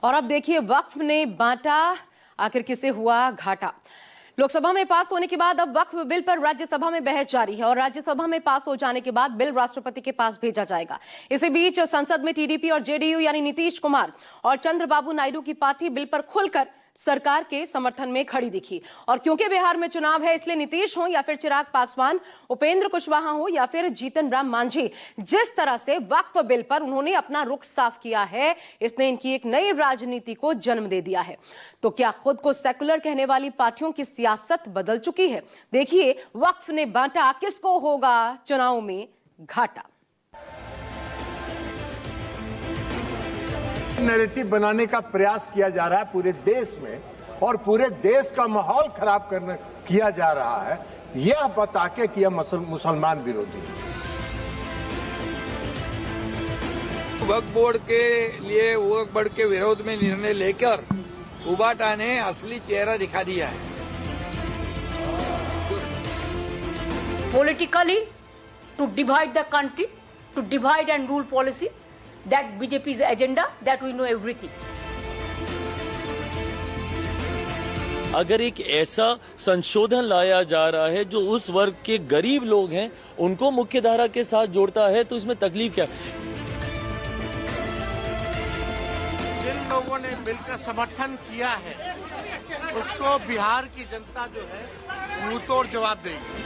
और अब देखिए वक्फ ने बांटा, आखिर किसे हुआ घाटा। लोकसभा में पास होने के बाद अब वक्फ बिल पर राज्यसभा में बहस जारी है और राज्यसभा में पास हो जाने के बाद बिल राष्ट्रपति के पास भेजा जाएगा। इसी बीच संसद में टीडीपी और जेडीयू यानी नीतीश कुमार और चंद्रबाबू नायडू की पार्टी बिल पर खुलकर सरकार के समर्थन में खड़ी दिखी। और क्योंकि बिहार में चुनाव है, इसलिए नीतीश हो या फिर चिराग पासवान, उपेंद्र कुशवाहा हो या फिर जीतन राम मांझी, जिस तरह से वक्फ बिल पर उन्होंने अपना रुख साफ किया है, इसने इनकी एक नई राजनीति को जन्म दे दिया है। तो क्या खुद को सेकुलर कहने वाली पार्टियों की सियासत बदल चुकी है? देखिए वक्फ ने बांटा, किसको होगा चुनाव में घाटा। नैरेटिव बनाने का प्रयास किया जा रहा है पूरे देश में और पूरे देश का माहौल खराब किया जा रहा है, यह बता के कि यह मुसलमान विरोधी है। वक्फ बोर्ड के लिए वक्फ बोर्ड के विरोध में निर्णय लेकर उबाटा ने असली चेहरा दिखा दिया है। Politically, to divide the country, to divide and rule policy. That BJP's agenda, that we know everything. अगर एक ऐसा संशोधन लाया जा रहा है जो उस वर्ग के गरीब लोग हैं उनको मुख्यधारा के साथ जोड़ता है, तो इसमें तकलीफ क्या? जिन लोगों ने बिल का समर्थन किया है उसको बिहार की जनता जो है मुंह तोड़ जवाब देगी।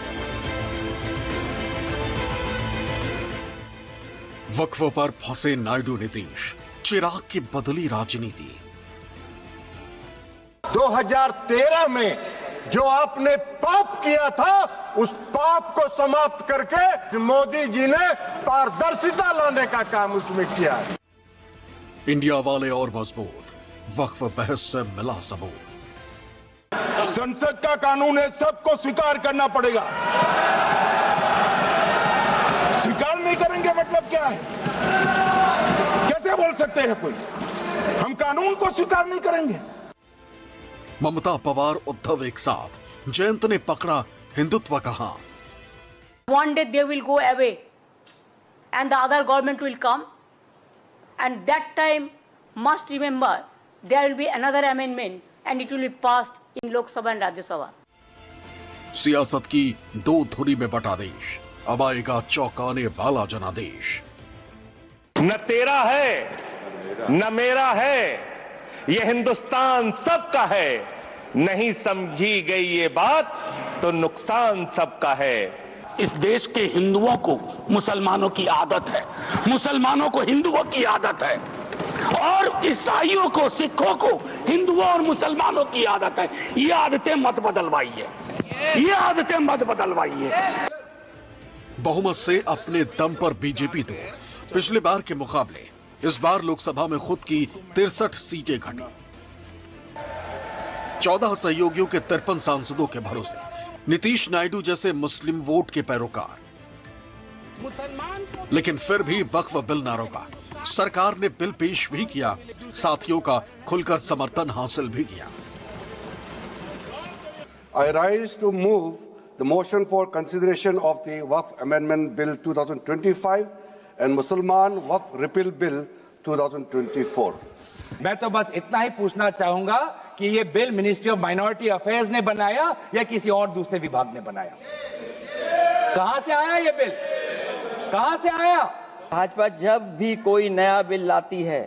वक्फ पर फंसे नायडू नीतीश, चिराग की बदली राजनीति। 2013 में जो आपने पाप किया था, उस पाप को समाप्त करके मोदी जी ने पारदर्शिता लाने का काम उसमें किया है। इंडिया वाले और मजबूत, वक्फ बहस से मिला सबूत। संसद का कानून है, सबको स्वीकार करना पड़ेगा। स्वीकार नहीं करेंगे मतलब क्या है? कैसे बोल सकते हैं कोई? हम कानून को स्वीकार नहीं करेंगे। ममता, पवार, उद्धव एक साथ, जयंत ने पकड़ा हिंदुत्व कहां। One day they will go away and the other government will come, and that time must remember there will be another amendment and it will be passed in Lok Sabha and Rajya Sabha. सियासत की दो धुरी में बटा देश, अब आएगा चौंकाने वाला जनादेश। न तेरा है न मेरा है, ये हिंदुस्तान सबका है। नहीं समझी गई ये बात तो नुकसान सबका है। इस देश के हिंदुओं को मुसलमानों की आदत है, मुसलमानों को हिंदुओं की आदत है, और ईसाइयों को, सिखों को हिंदुओं और मुसलमानों की आदत है। ये आदतें मत बदलवाइए, ये आदतें मत बदलवाइए। बहुमत से अपने दम पर बीजेपी तो पिछले बार के मुकाबले इस बार लोकसभा में खुद की 63 सीटें घटी। 14 सहयोगियों के 53 सांसदों के भरोसे नीतीश नायडू जैसे मुस्लिम वोट के पैरोकार। लेकिन फिर भी वक्फ बिल ना रोका, सरकार ने बिल पेश भी किया, साथियों का खुलकर समर्थन हासिल भी किया। I rise to move the motion for consideration of the Waqf Amendment Bill 2025 and Mussalman Waqf Repeal Bill 2024. मैं तो बस इतना ही पूछना चाहूंगा कि ये bill ministry of minority affairs ने बनाया या किसी और दूसरे विभाग ने बनाया? कहां से आया ये बिल? कहां से आया? भाजपा जब भी कोई नया बिल लाती है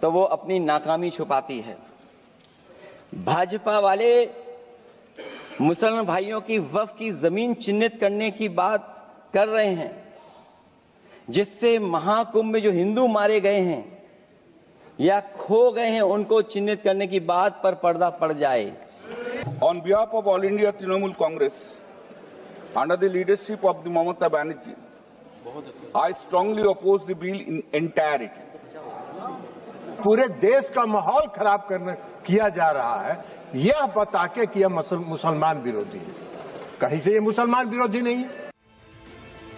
तो वो अपनी नाकामी छुपाती है। भाजपा वाले मुसलमान भाइयों की वक्फ की जमीन चिन्हित करने की बात कर रहे हैं, जिससे महाकुंभ में जो हिंदू मारे गए हैं या खो गए हैं उनको चिन्हित करने की बात पर पर्दा पड़ जाए। On behalf of All India Trinamool Congress, under the leadership of the Mamata Banerjee, I strongly oppose the bill in entirety. पूरे देश का माहौल खराब किया जा रहा है, यह बता के कि यह मुसलमान विरोधी है। कहीं से ये मुसलमान विरोधी नहीं है।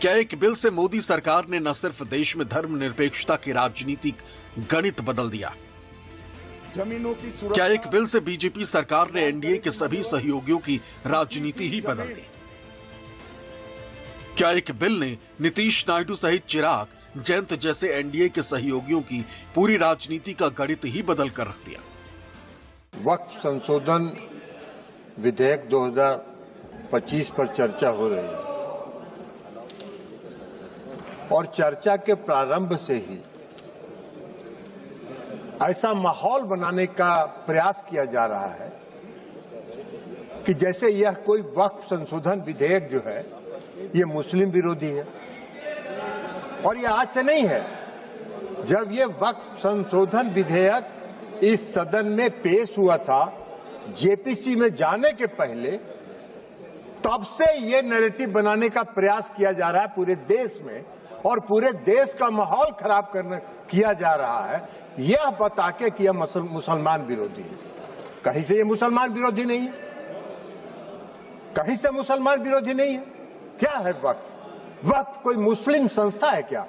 क्या एक बिल से मोदी सरकार ने न सिर्फ देश में धर्मनिरपेक्षता की राजनीतिक गणित बदल दिया, जमीनों की क्या एक बिल से बीजेपी सरकार ने एनडीए के सभी सहयोगियों की राजनीति ही बदल दी? क्या एक बिल ने नीतीश नायडू सहित चिराग, जयंत जैसे एनडीए के सहयोगियों की पूरी राजनीति का गणित ही बदल कर रख दिया। वक्फ संशोधन विधेयक 2025 पर चर्चा हो रही है और चर्चा के प्रारंभ से ही ऐसा माहौल बनाने का प्रयास किया जा रहा है कि जैसे यह कोई वक्फ संशोधन विधेयक जो है ये मुस्लिम विरोधी है। और ये आज से नहीं है, जब ये वक्फ संशोधन विधेयक इस सदन में पेश हुआ था जेपीसी में जाने के पहले, तब से ये नैरेटिव बनाने का प्रयास किया जा रहा है पूरे देश में और पूरे देश का माहौल खराब किया जा रहा है यह बता के कि यह मुसलमान विरोधी है। कहीं से ये मुसलमान विरोधी नहीं है, कहीं से मुसलमान विरोधी नहीं है। क्या है वक्फ? वक्फ कोई मुस्लिम संस्था है क्या?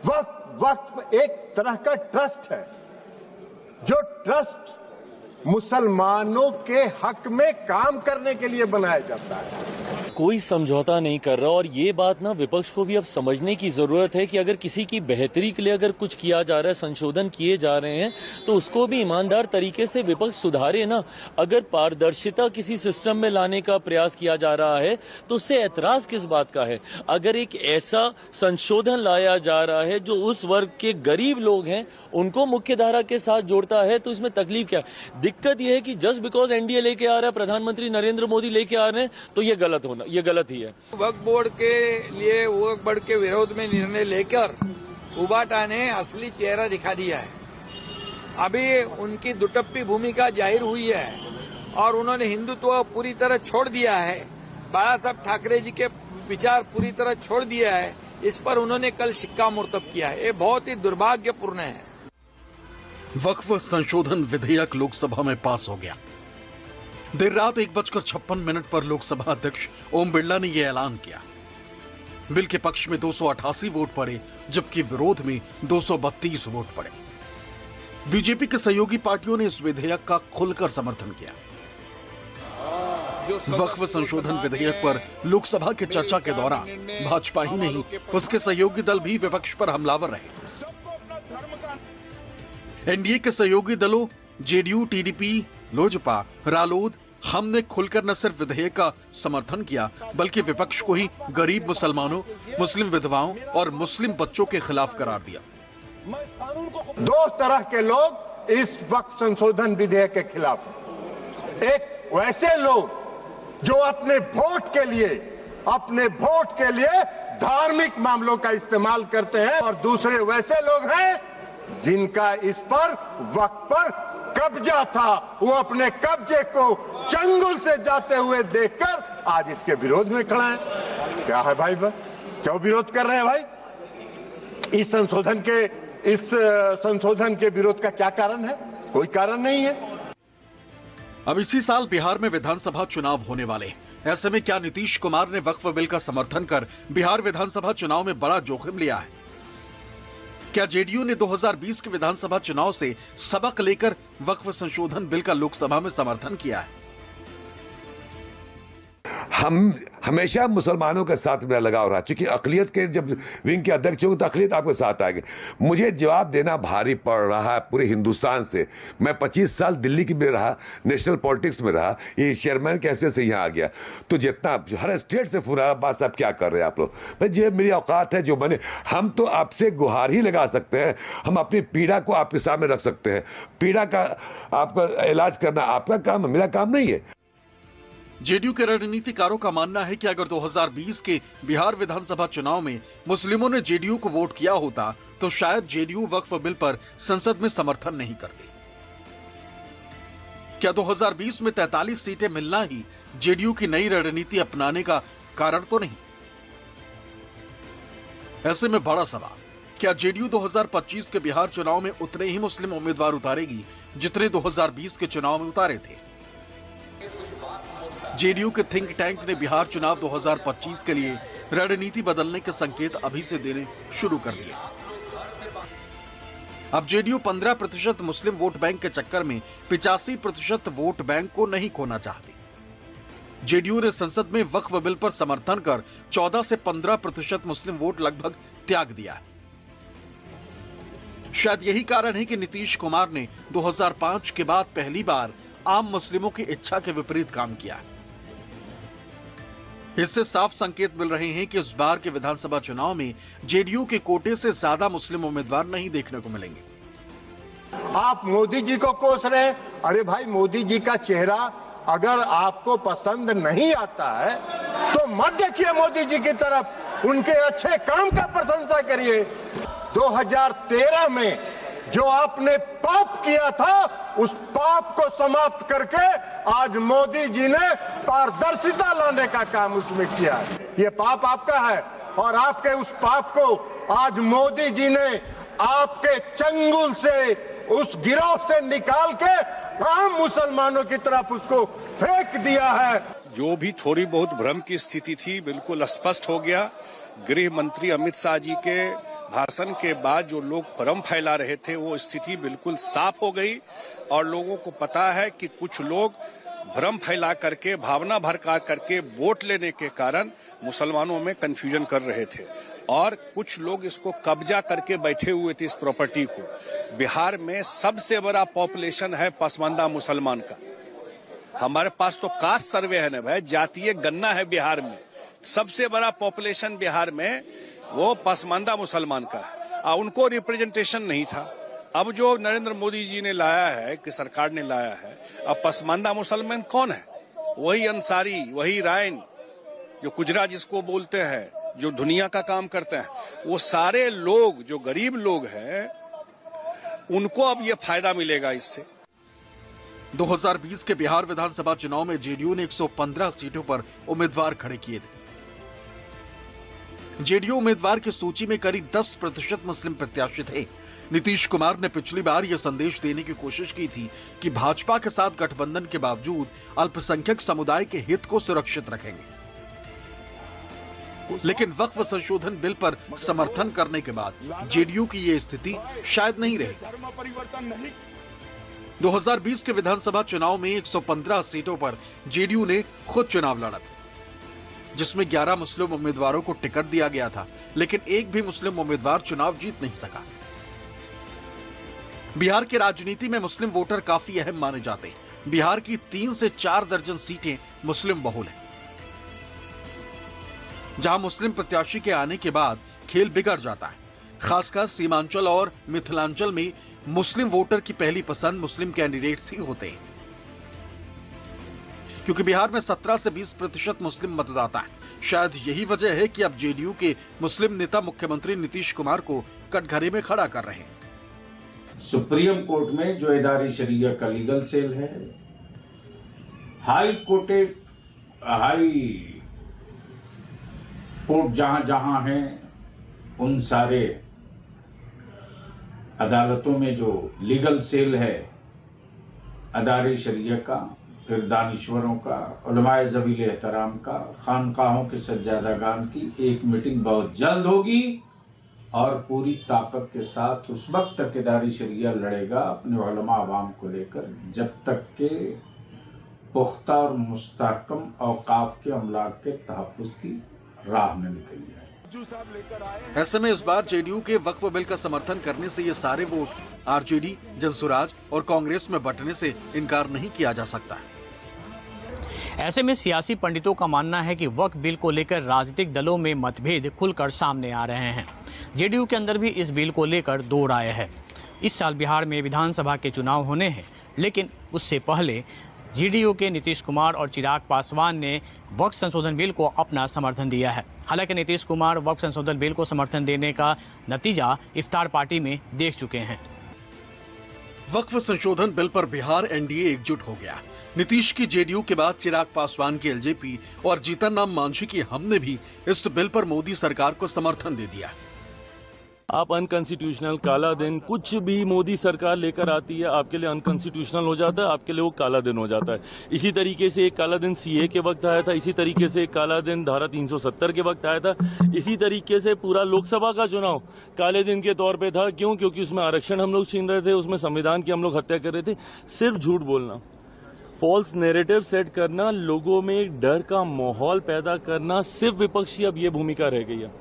वक्फ एक तरह का ट्रस्ट है, जो ट्रस्ट मुसलमानों के हक में काम करने के लिए बनाया जाता है। कोई समझौता नहीं कर रहा और ये बात ना विपक्ष को भी अब समझने की जरूरत है कि अगर किसी की बेहतरी के लिए अगर कुछ किया जा रहा है, संशोधन किए जा रहे हैं, तो उसको भी ईमानदार तरीके से विपक्ष सुधारे ना। अगर पारदर्शिता किसी सिस्टम में लाने का प्रयास किया जा रहा है तो उससे ऐतराज किस बात का है? अगर एक ऐसा संशोधन लाया जा रहा है जो उस वर्ग के गरीब लोग हैं उनको मुख्य धारा के साथ जोड़ता है तो इसमें तकलीफ क्या है? दिक्कत यह है कि जस्ट बिकॉज एनडीए लेके आ रहा है, प्रधानमंत्री नरेंद्र मोदी लेके आ रहे हैं, तो ये गलत होना, ये गलत ही है। वक्फ बोर्ड के लिए वक्फ बोर्ड के विरोध में निर्णय लेकर उबाटा ने असली चेहरा दिखा दिया है। अभी उनकी दुटप्पी भूमिका जाहिर हुई है और उन्होंने हिंदुत्व पूरी तरह छोड़ दिया है। बाला साहब ठाकरे जी के विचार पूरी तरह छोड़ दिया है। इस पर उन्होंने कल शिक्कामोर्तब किया है। ये बहुत ही दुर्भाग्यपूर्ण है। वक्फ संशोधन विधेयक लोकसभा में पास हो गया। देर रात 1:56 पर लोकसभा अध्यक्ष ओम बिरला ने यह ऐलान किया। बिल के पक्ष में 288 वोट पड़े, जबकि विरोध में 232 वोट पड़े। बीजेपी के सहयोगी पार्टियों ने इस विधेयक का खुलकर समर्थन किया। वक्फ संशोधन विधेयक पर लोकसभा की चर्चा के दौरान भाजपा ही नहीं, उसके सहयोगी दल भी विपक्ष पर हमलावर रहे। एनडीए के सहयोगी दलों जेडीयू, टीडीपी, लोजपा, रालोद, हमने खुलकर न सिर्फ विधेयक का समर्थन किया बल्कि विपक्ष को ही गरीब मुसलमानों, मुस्लिम विधवाओं और मुस्लिम बच्चों के खिलाफ करार दिया। दो तरह के लोग इस वक्फ संशोधन विधेयक के खिलाफ हैं। एक वैसे लोग जो अपने वोट के लिए धार्मिक मामलों का इस्तेमाल करते हैं और दूसरे वैसे लोग हैं जिनका इस पर वक्फ पर कब्जा था। वो अपने कब्जे को चंगुल से जाते हुए देखकर आज इसके विरोध में खड़ा है। क्या है भाई, क्यों विरोध कर रहे हैं भाई? इस संशोधन के विरोध का क्या कारण है? कोई कारण नहीं है। अब इसी साल बिहार में विधानसभा चुनाव होने वाले, ऐसे में क्या नीतीश कुमार ने वक्फ बिल का समर्थन कर बिहार विधानसभा चुनाव में बड़ा जोखिम लिया है? क्या जेडीयू ने 2020 के विधानसभा चुनाव से सबक लेकर वक्फ संशोधन बिल का लोकसभा में समर्थन किया है? हम हमेशा मुसलमानों के साथ मेरा लगाव रहा, क्योंकि अकलियत के जब विंग के अध्यक्ष होंगे तो अकलियत आपके साथ आएगी। मुझे जवाब देना भारी पड़ रहा है पूरे हिंदुस्तान से। मैं 25 साल दिल्ली की में रहा, नेशनल पॉलिटिक्स में रहा, ये चेयरमैन के हैसियत से यहाँ आ गया, तो जितना हर स्टेट से फोन आ, बात साहब क्या कर रहे हैं आप लोग? भाई ये मेरी औकात है जो बने, हम तो आपसे गुहार ही लगा सकते हैं, हम अपनी पीड़ा को आपके सामने रख सकते हैं। पीड़ा का आपका इलाज करना आपका काम है, मेरा काम नहीं है। जेडीयू के रणनीतिकारों का मानना है कि अगर 2020 के बिहार विधानसभा चुनाव में मुस्लिमों ने जेडीयू को वोट किया होता तो शायद जेडीयू वक्फ बिल पर संसद में समर्थन नहीं करती। क्या 2020 में 43 सीटें मिलना ही जेडीयू की नई रणनीति अपनाने का कारण तो नहीं? ऐसे में बड़ा सवाल, क्या जेडीयू 2025 के बिहार चुनाव में उतने ही मुस्लिम उम्मीदवार उतारेगी जितने 2020 के चुनाव में उतारे थे? जेडीयू के थिंक टैंक ने बिहार चुनाव 2025 के लिए रणनीति बदलने के संकेत अभी से देने शुरू कर दिए। अब जेडीयू 15% मुस्लिम वोट बैंक के चक्कर में 85% वोट बैंक को नहीं खोना चाहती। जेडीयू ने संसद में वक्फ बिल पर समर्थन कर 14 से 15% मुस्लिम वोट लगभग त्याग दिया है। शायद यही कारण है कि नीतीश कुमार ने 2005 के बाद पहली बार आम मुस्लिमों की इच्छा के विपरीत काम किया है। इससे साफ संकेत मिल रहे हैं कि इस बार के विधानसभा चुनाव में जेडीयू के कोटे से ज्यादा मुस्लिम उम्मीदवार नहीं देखने को मिलेंगे। आप मोदी जी को कोस रहे हैं। अरे भाई, मोदी जी का चेहरा अगर आपको पसंद नहीं आता है तो मत देखिए मोदी जी की तरफ, उनके अच्छे काम का प्रशंसा करिए। 2013 में जो आपने पाप किया था, उस पाप को समाप्त करके आज मोदी जी ने पारदर्शिता लाने का काम उसमें किया है। ये पाप आपका है और आपके उस पाप को आज मोदी जी ने आपके चंगुल से, उस गिरोह से निकाल के आम मुसलमानों की तरफ उसको फेंक दिया है। जो भी थोड़ी बहुत भ्रम की स्थिति थी, बिल्कुल स्पष्ट हो गया। गृह मंत्री अमित शाह जी के भाषण के बाद जो लोग भ्रम फैला रहे थे, वो स्थिति बिल्कुल साफ हो गई और लोगों को पता है कि कुछ लोग भ्रम फैला करके, भावना भड़का करके वोट लेने के कारण मुसलमानों में कंफ्यूजन कर रहे थे और कुछ लोग इसको कब्जा करके बैठे हुए थे, इस प्रॉपर्टी को। बिहार में सबसे बड़ा पॉपुलेशन है पसमानदा मुसलमान का। हमारे पास तो कास्ट सर्वे है ना भाई, जातीय गणना है बिहार में। सबसे बड़ा पॉपुलेशन बिहार में वो पसमानदा मुसलमान का है। उनको रिप्रेजेंटेशन नहीं था। अब जो नरेंद्र मोदी जी ने लाया है, कि सरकार ने लाया है, अब पसमानदा मुसलमान कौन है? वही अंसारी, वही रायन, जो कुजरा जिसको बोलते हैं, जो दुनिया का काम करते हैं, वो सारे लोग जो गरीब लोग हैं, उनको अब ये फायदा मिलेगा इससे। 2020 के बिहार विधानसभा चुनाव में जेडीयू ने 115 सीटों पर उम्मीदवार खड़े किए थे। जेडीयू उम्मीदवार की सूची में करीब 10% मुस्लिम प्रत्याशी थे। नीतीश कुमार ने पिछली बार यह संदेश देने की कोशिश की थी कि भाजपा के साथ गठबंधन के बावजूद अल्पसंख्यक समुदाय के हित को सुरक्षित रखेंगे। लेकिन वक्फ संशोधन बिल पर समर्थन करने के बाद जेडीयू की यह स्थिति शायद नहीं रही। 2020 के विधानसभा चुनाव में 115 सीटों पर जेडीयू ने खुद चुनाव लड़ा था, जिसमें 11 मुस्लिम उम्मीदवारों को टिकट दिया गया था, लेकिन एक भी मुस्लिम उम्मीदवार चुनाव जीत नहीं सका। बिहार की राजनीति में मुस्लिम वोटर काफी अहम माने जाते हैं। बिहार की 3 से 4 दर्जन सीटें मुस्लिम बहुल हैं, जहां मुस्लिम प्रत्याशी के आने के बाद खेल बिगड़ जाता है। खासकर सीमांचल और मिथिलांचल में मुस्लिम वोटर की पहली पसंद मुस्लिम कैंडिडेट्स ही होते हैं, क्योंकि बिहार में 17 से 20% मुस्लिम मतदाता हैं। शायद यही वजह है कि अब जेडीयू के मुस्लिम नेता मुख्यमंत्री नीतीश कुमार को कटघरे में खड़ा कर रहे हैं। सुप्रीम कोर्ट में जो इदारी शरीयत का लीगल सेल है, हाई कोर्ट जहां जहां है, उन सारे अदालतों में जो लीगल सेल है अदारी शरीयत का, फिर दानिश्वरों का, उलमाए ज़वील एहतराम का, खानकाहों के सज्जादागान की एक मीटिंग बहुत जल्द होगी और पूरी ताकत के साथ उस वक्त तक इदारी शरीयत लड़ेगा अपने उलमा अवाम को लेकर, जब तक के पुख्ता और मुस्तहकम औकाफ के अमलाक के तहफ़्फ़ुज़ की राह में निकल जाए। ऐसे में इस बार जेडीयू के वक्फ बिल का समर्थन करने से ये सारे वोट आरजेडी, जनसुराज और कांग्रेस में बंटने से इनकार नहीं किया जा सकता। ऐसे में सियासी पंडितों का मानना है कि वक्फ बिल को लेकर राजनीतिक दलों में मतभेद खुलकर सामने आ रहे हैं। जेडीयू के अंदर भी इस बिल को लेकर दो राय है। इस साल बिहार में विधानसभा के चुनाव होने हैं, लेकिन उससे पहले जेडीयू के नीतीश कुमार और चिराग पासवान ने वक्फ संशोधन बिल को अपना समर्थन दिया है। हालांकि नीतीश कुमार वक्फ संशोधन बिल को समर्थन देने का नतीजा इफ्तार पार्टी में देख चुके हैं। वक्फ संशोधन बिल पर बिहार एनडीए एकजुट हो गया। नीतीश की जेडीयू के बाद चिराग पासवान की एलजेपी और जीतन राम मांझी की हमने भी इस बिल पर मोदी सरकार को समर्थन दे दिया। आप अनकॉन्स्टिट्यूशनल, काला दिन, कुछ भी मोदी सरकार लेकर आती है आपके लिए अनकॉन्स्टिट्यूशनल हो जाता है, आपके लिए वो काला दिन हो जाता है। इसी तरीके से एक काला दिन सीए के वक्त आया था, इसी तरीके से एक काला दिन धारा 370 के वक्त आया था, इसी तरीके से पूरा लोकसभा का चुनाव काले दिन के तौर पे था। क्यों? क्योंकि उसमें आरक्षण हम लोग छीन रहे थे, उसमें संविधान की हम लोग हत्या कर रहे थे। सिर्फ झूठ बोलना, फॉल्स नैरेटिव सेट करना, लोगों में एक डर का माहौल पैदा करना, सिर्फ विपक्ष की अब ये भूमिका रह गई है।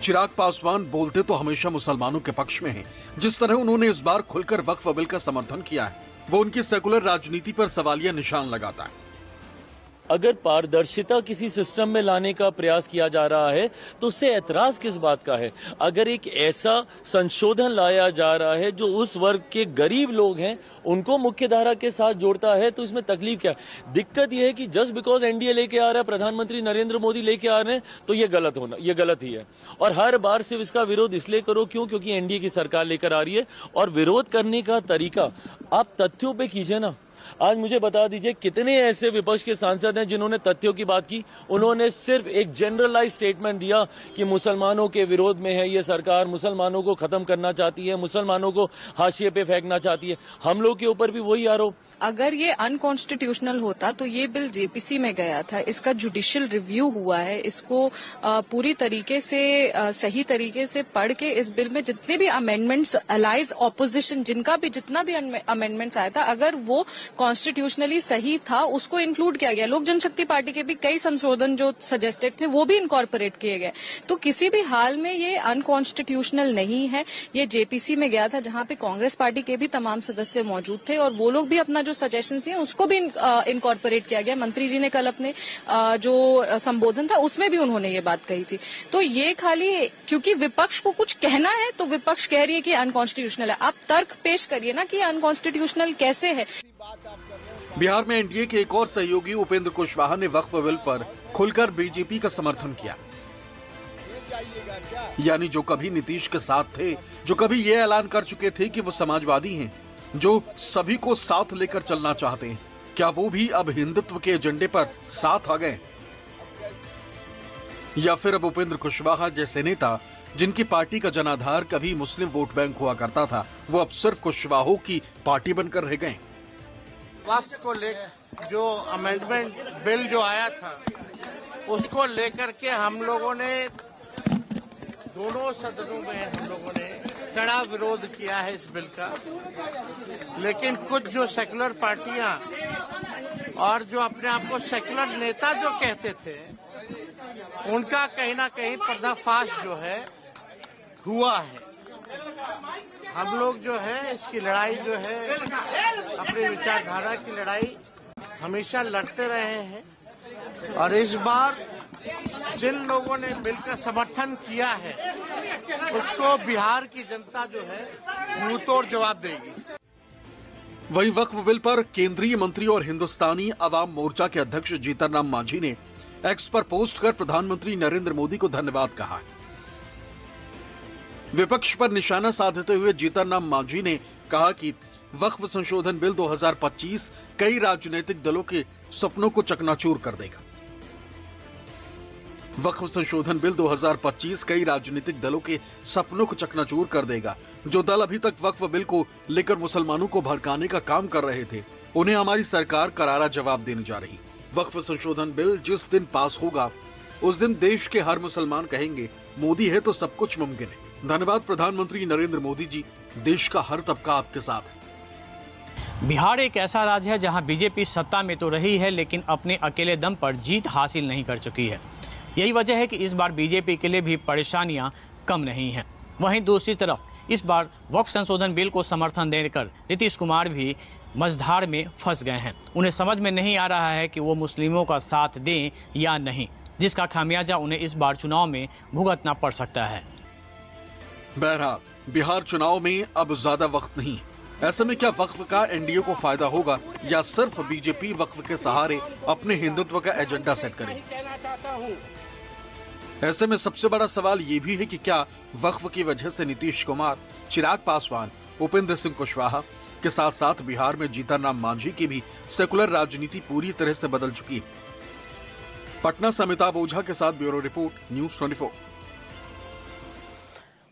चिराग पासवान बोलते तो हमेशा मुसलमानों के पक्ष में हैं। जिस तरह उन्होंने इस बार खुलकर वक्फ बिल का समर्थन किया है, वो उनकी सेकुलर राजनीति पर सवालिया निशान लगाता है। अगर पारदर्शिता किसी सिस्टम में लाने का प्रयास किया जा रहा है तो उससे ऐतराज किस बात का है? अगर एक ऐसा संशोधन लाया जा रहा है जो उस वर्ग के गरीब लोग हैं उनको मुख्य धारा के साथ जोड़ता है तो इसमें तकलीफ क्या है? दिक्कत यह है कि जस्ट बिकॉज एनडीए लेके आ रहा है, प्रधानमंत्री नरेंद्र मोदी लेके आ रहे हैं, तो ये गलत ही है। और हर बार सिर्फ इसका विरोध इसलिए करो क्योंकि एनडीए की सरकार लेकर आ रही है। और विरोध करने का तरीका आप तथ्यों पे कीजिए ना। आज मुझे बता दीजिए कितने ऐसे विपक्ष के सांसद हैं जिन्होंने तथ्यों की बात की? उन्होंने सिर्फ एक जनरलाइज स्टेटमेंट दिया कि मुसलमानों के विरोध में है ये सरकार, मुसलमानों को खत्म करना चाहती है, मुसलमानों को हाशिए पे फेंकना चाहती है। हम लोग के ऊपर भी वही आरोप। अगर ये अनकॉन्स्टिट्यूशनल होता तो ये बिल जेपीसी में गया था, इसका जुडिशियल रिव्यू हुआ है, इसको पूरी तरीके से सही तरीके से पढ़ के इस बिल में जितने भी अमेंडमेंट्स अलाइज ऑपोजिशन जितना भी अमेंडमेंट्स आया था, अगर वो कॉन्स्टिट्यूशनली सही था उसको इंक्लूड किया गया। लोक जनशक्ति पार्टी के भी कई संशोधन जो सजेस्टेड थे वो भी इनकॉर्पोरेट किए गए। तो किसी भी हाल में ये अनकॉन्स्टिट्यूशनल नहीं है। ये जेपीसी में गया था जहां पे कांग्रेस पार्टी के भी तमाम सदस्य मौजूद थे और वो लोग भी अपना जो सजेशंस दिए उसको भी इनकॉर्पोरेट किया गया। मंत्री जी ने कल अपने जो संबोधन था उसमें भी उन्होंने ये बात कही थी। तो ये खाली क्योंकि विपक्ष को कुछ कहना है तो विपक्ष कह रही है कि अनकॉन्स्टिट्यूशनल है। आप तर्क पेश करिए ना कि अनकॉन्स्टिट्यूशनल कैसे है। बिहार में एनडीए के एक और सहयोगी उपेंद्र कुशवाहा ने वक्फ बिल पर खुलकर बीजेपी का समर्थन किया। यानी जो कभी नीतीश के साथ थे, जो कभी ये ऐलान कर चुके थे कि वो समाजवादी हैं, जो सभी को साथ लेकर चलना चाहते हैं, क्या वो भी अब हिंदुत्व के एजेंडे पर साथ आ गए? या फिर अब उपेंद्र कुशवाहा जैसे नेता जिनकी पार्टी का जनाधार कभी मुस्लिम वोट बैंक हुआ करता था, वो अब सिर्फ कुशवाहों की पार्टी बनकर रह गए? वक्फ को लेकर जो अमेंडमेंट बिल जो आया था उसको लेकर के हम लोगों ने दोनों सदनों में हम लोगों ने कड़ा विरोध किया है इस बिल का। लेकिन कुछ जो सेकुलर पार्टियां और जो अपने आप को सेकुलर नेता जो कहते थे, उनका कहीं ना कहीं पर्दाफाश जो है हुआ है। हम लोग जो है इसकी लड़ाई जो है अपनी विचारधारा की लड़ाई हमेशा लड़ते रहे हैं और इस बार जिन लोगों ने बिल का समर्थन किया है उसको बिहार की जनता जो है मुंह तोड़ जवाब देगी। वहीं वक्फ बिल पर केंद्रीय मंत्री और हिंदुस्तानी अवाम मोर्चा के अध्यक्ष जीतनराम मांझी ने एक्स पर पोस्ट कर प्रधानमंत्री नरेंद्र मोदी को धन्यवाद कहा। विपक्ष पर निशाना साधते हुए जीतनराम मांझी ने कहा कि वक्फ संशोधन बिल 2025 कई राजनीतिक दलों के सपनों को चकनाचूर कर देगा। वक्फ संशोधन बिल 2025 कई राजनीतिक दलों के सपनों को चकनाचूर कर देगा। जो दल अभी तक वक्फ बिल को लेकर मुसलमानों को भड़काने का काम कर रहे थे, उन्हें हमारी सरकार करारा जवाब देने जा रही। वक्फ संशोधन बिल जिस दिन पास होगा उस दिन देश के हर मुसलमान कहेंगे मोदी है तो सब कुछ मुमकिन है। धन्यवाद प्रधानमंत्री नरेंद्र मोदी जी, देश का हर तबका आपके साथ है। बिहार एक ऐसा राज्य है जहां बीजेपी सत्ता में तो रही है लेकिन अपने अकेले दम पर जीत हासिल नहीं कर चुकी है। यही वजह है कि इस बार बीजेपी के लिए भी परेशानियां कम नहीं हैं। वहीं दूसरी तरफ इस बार वक्फ संशोधन बिल को समर्थन देकर नीतीश कुमार भी मझधार में फंस गए हैं। उन्हें समझ में नहीं आ रहा है कि वो मुस्लिमों का साथ दें या नहीं, जिसका खामियाजा उन्हें इस बार चुनाव में भुगतना पड़ सकता है। बहरहाल बिहार चुनाव में अब ज्यादा वक्त नहीं। ऐसे में क्या वक्फ का एनडीए को फायदा होगा या सिर्फ बीजेपी वक्फ के सहारे अपने हिंदुत्व का एजेंडा सेट करेगी? ऐसे में सबसे बड़ा सवाल ये भी है कि क्या वक्फ की वजह से नीतीश कुमार, चिराग पासवान, उपेंद्र सिंह कुशवाहा के साथ साथ बिहार में जीतनराम मांझी की भी सेकुलर राजनीति पूरी तरह से बदल चुकी है? पटना से अमिताभ ओझा के साथ ब्यूरो रिपोर्ट, न्यूज़ 24।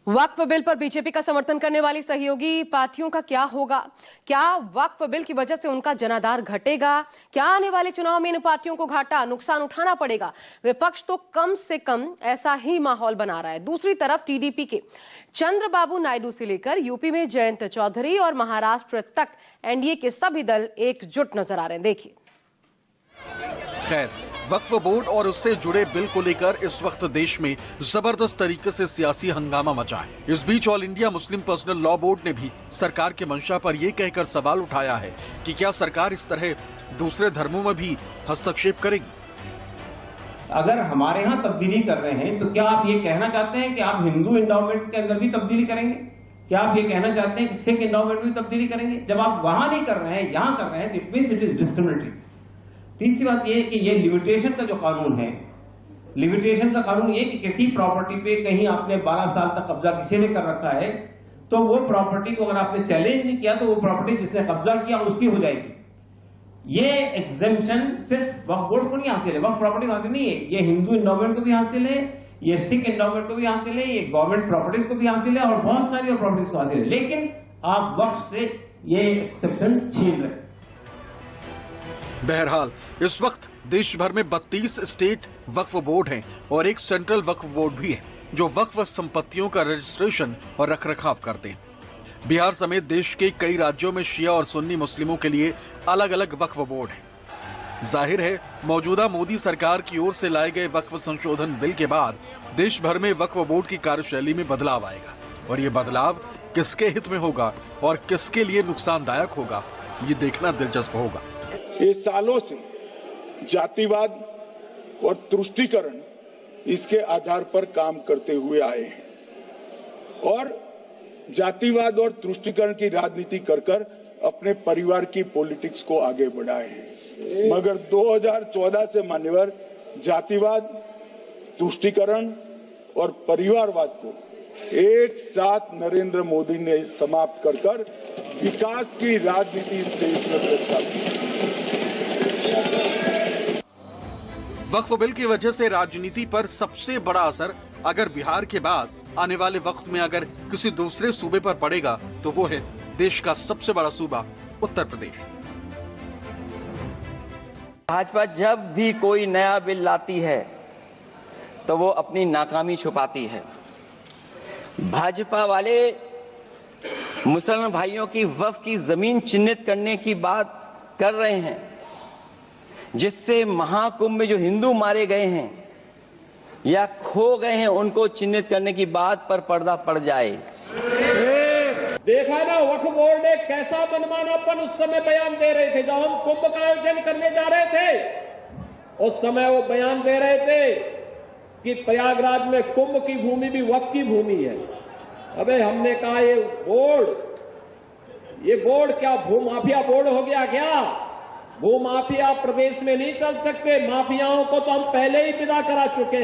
वक्फ बिल पर बीजेपी का समर्थन करने वाली सहयोगी पार्टियों का क्या होगा? क्या वक्फ बिल की वजह से उनका जनाधार घटेगा? क्या आने वाले चुनाव में इन पार्टियों को घाटा नुकसान उठाना पड़ेगा? विपक्ष तो कम से कम ऐसा ही माहौल बना रहा है। दूसरी तरफ टीडीपी के चंद्रबाबू नायडू से लेकर यूपी में जयंत चौधरी और महाराष्ट्र तक एनडीए के सभी दल एकजुट नजर आ रहे हैं। देखिए। खैर, वक्फ बोर्ड और उससे जुड़े बिल को लेकर इस वक्त देश में जबरदस्त तरीके से सियासी हंगामा मचा है। इस बीच All India Muslim Personal Law Board ने भी सरकार के मंशा पर यह कहकर सवाल उठाया है कि क्या सरकार इस तरह दूसरे धर्मों में भी हस्तक्षेप करेगी। अगर हमारे यहाँ तब्दीली कर रहे हैं तो क्या आप ये कहना चाहते हैं कि आप हिंदू एंडाउमेंट के अंदर भी तब्दीली करेंगे? क्या आप ये कहना चाहते हैं कि सिख एंडाउमेंट में भी तब्दीली करेंगे? जब आप वहां नहीं कर रहे हैं, यहां कर रहे हैं, तो it means it is discriminatory. तीसरी बात ये है कि ये लिमिटेशन का जो कानून है, लिमिटेशन का कानून ये कि किसी प्रॉपर्टी पे कहीं आपने 12 साल तक कब्जा किसी ने कर रखा है, तो वो प्रॉपर्टी को अगर आपने चैलेंज नहीं किया तो वो प्रॉपर्टी जिसने कब्जा किया उसकी हो जाएगी। ये एग्जेम्पशन सिर्फ वक्फ बोर्ड को नहीं हासिल है, वक्फ प्रॉपर्टी को हासिल नहीं है, ये हिंदू एंडाउमेंट को भी हासिल है, ये सिख एंडाउमेंट को भी हासिल है, ये गवर्नमेंट प्रॉपर्टीज को भी हासिल है और बहुत सारी और प्रॉपर्टीज को हासिल है। लेकिन आप वक्फ से ये एक्सेप्शन छीन रहे। बहरहाल इस वक्त देश भर में 32 स्टेट वक्फ बोर्ड हैं और एक सेंट्रल वक्फ बोर्ड भी है जो वक्फ संपत्तियों का रजिस्ट्रेशन और रखरखाव करते हैं। बिहार समेत देश के कई राज्यों में शिया और सुन्नी मुस्लिमों के लिए अलग अलग वक्फ बोर्ड हैं। जाहिर है मौजूदा मोदी सरकार की ओर से लाए गए वक्फ संशोधन बिल के बाद देश भर में वक्फ बोर्ड की कार्यशैली में बदलाव आएगा और ये बदलाव किसके हित में होगा और किसके लिए नुकसानदायक होगा, ये देखना दिलचस्प होगा। ये सालों से जातिवाद और तुष्टीकरण इसके आधार पर काम करते हुए आए हैं और जातिवाद और तुष्टीकरण की राजनीति कर अपने परिवार की पॉलिटिक्स को आगे बढ़ाए हैं। मगर 2014 से मान्यवर जातिवाद, तुष्टीकरण और परिवारवाद को एक साथ नरेंद्र मोदी ने समाप्त कर विकास की राजनीति इस देश में प्रस्तावित। वक्फ बिल की वजह से राजनीति पर सबसे बड़ा असर अगर बिहार के बाद आने वाले वक्त में अगर किसी दूसरे सूबे पर पड़ेगा तो वो है देश का सबसे बड़ा सूबा उत्तर प्रदेश। भाजपा जब भी कोई नया बिल लाती है तो वो अपनी नाकामी छुपाती है। भाजपा वाले मुसलमान भाइयों की वक्फ की जमीन चिन्हित करने की बात कर रहे हैं, जिससे महाकुंभ में जो हिंदू मारे गए हैं या खो गए हैं उनको चिन्हित करने की बात पर पर्दा पड़ जाए। देखा ना वक्फ बोर्ड ने कैसा मनमानापन उस समय बयान दे रहे थे। जब हम कुंभ का आयोजन करने जा रहे थे उस समय वो बयान दे रहे थे कि प्रयागराज में कुंभ की भूमि भी वक्फ की भूमि है। अबे हमने कहा ये बोर्ड क्या भूमाफिया बोर्ड हो गया क्या? भूमाफिया प्रदेश में नहीं चल सकते। माफियाओं को तो हम पहले ही विदा करा चुके हैं।